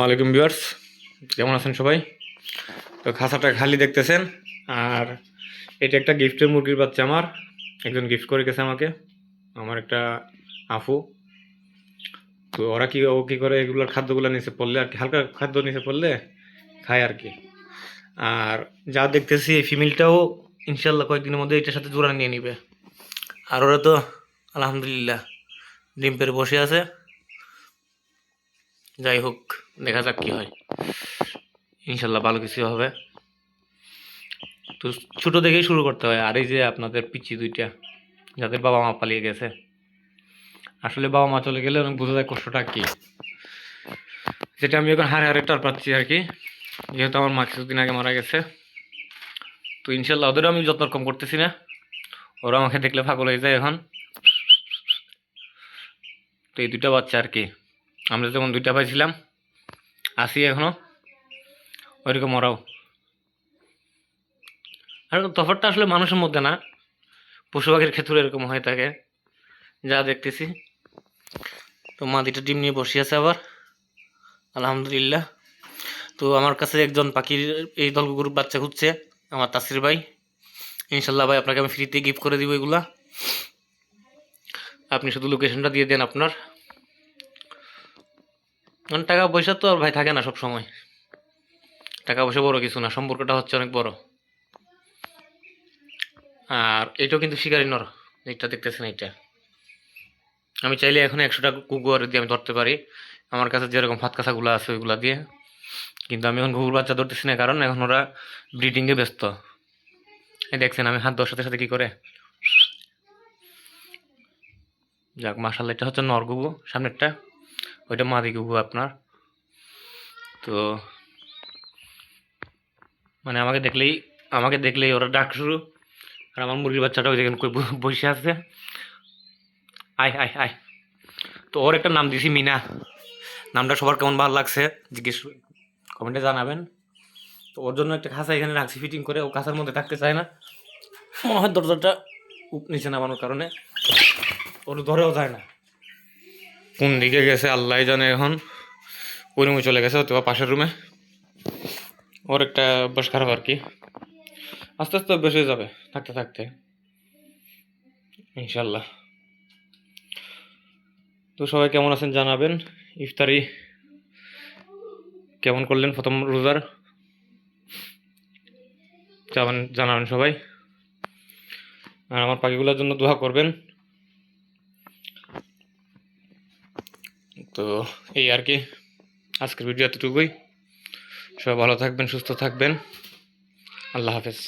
ওয়ালাইকুম ভিউয়ার্স, কেমন আছেন সবাই? তো খাঁচাটা খালি দেখতেছেন। আর এটা একটা গিফটের মুরগির বাচ্চা, আমার একজন গিফট করে গেছে আমাকে, আমার একটা আফু। তো ও কি করে এগুলোর খাদ্যগুলো নিচে পড়লে আর কি, হালকা খাদ্য নিচে পড়লে খায় আর কি। আর যা দেখতেছি এই ফিমেলটাও ইনশাল্লাহ কয়েকদিনের মধ্যে এটার সাথে জোড়া নিয়ে নিবে। আর ওরা তো আলহামদুলিল্লাহ ডিম পেড়ে বসে আছে। যাই হোক, দেখা যাক কি হয়, ইনশাল্লাহ ভালো কিছু হবে। তো ছোট থেকেই শুরু করতে হয়। আর এই যে আপনাদের পিচ্চি দুইটা, যাদের বাবা মা পালিয়ে গেছে, আসলে বাবা মা চলে গেলে অনেক বোঝা যায় কষ্টটা কি, যেটা আমি এখন হারে হারে টার পাচ্ছি আর কি। যেহেতু আমার মা কিছুদিন আগে মারা গেছে, তো ইনশাল্লাহ ওদেরও আমি যত্ন কম করতেছি না। ওরা আমাকে দেখলে পাগল হয়ে যায় এখন। তো এই দুইটা বাচ্চা আর কি, আমরা যেমন দুইটা পাইছিলাম, আসি এখনো ওইরকম ওরাও। আর তফাৎটা আসলে মানুষের মধ্যে না, পশু পাখির ক্ষেত্রে এরকম হয়ে থাকে যা দেখতেছি। তো মা দুইটা ডিম নিয়ে বসে আছে আবার, আলহামদুলিল্লাহ। তো আমার কাছে একজন পাখির এই দল কুকুর বাচ্চা খুঁজছে, আমার তাসির ভাই। ইনশাল্লাহ ভাই, আপনাকে আমি ফ্রিতে গিফট করে দিব এগুলা। আপনি শুধু লোকেশনটা দিয়ে দেন আপনার। কারণ টাকা পয়সা তো আর ভাই থাকে না সব সময়, টাকা পয়সা বড় কিছু না, সম্পর্কটা হচ্ছে অনেক বড়। আর এটাও কিন্তু শিকারি নর, এটা দেখতেছেন। এটা আমি চাইলে এখন 100টা কুকুর দিয়ে আমি ধরতে পারি, আমার কাছে যেরকম ফাত কাছাগুলো আছে ওইগুলা দিয়ে। কিন্তু আমি এখন কুকুর বাচ্চা ধরতেছি না, কারণ এখন ওরা ব্রিডিংয়ে ব্যস্ত। এই দেখছেন আমি হাত দেওয়ার সাথে সাথে কি করে। যাক মাশাআল্লাহ, এটা হচ্ছে নর গুগু সামনেরটা, ওইটা মাদি গুগু আপনার। তো মানে আমাকে দেখলেই ওরা ডাক শুরু। আর আমার মুরগির বাচ্চাটা ওই দেখেন কই বসে আছে, আয় আয় আয়। তো ওর একটা নাম দিছি মিনা। নামটা সবার কেমন ভালো লাগছে জিজ্ঞেস কমেন্টে জানাবেন। তো ওর জন্য একটা খাঁচা এখানে রাখছি ফিটিং করে, ও খাঁচার মধ্যে থাকতে চায় না, মনে হয় দরজাটা নিচে নামানোর কারণে ওর ধরেও যায় না। কোন দিকে গেছে আল্লাহ জানে। এখন ওই রুমে চলে গেছে, অথবা পাশের রুমে। ওর একটা অভ্যাস খারাপ আর কি, আস্তে আস্তে অভ্যাস হয়ে যাবে থাকতে থাকতে ইনশাল্লাহ। তো সবাই কেমন আছেন জানাবেন। ইফতারি কেমন করলেন প্রথম রোজার, জানাবেন সবাই। আর আমার পাখিগুলোর জন্য দোয়া করবেন। তো এই আর কি, আজকের ভিডিও এতটুকুই। সবাই ভালো থাকবেন, সুস্থ থাকবেন। আল্লাহ হাফেজ।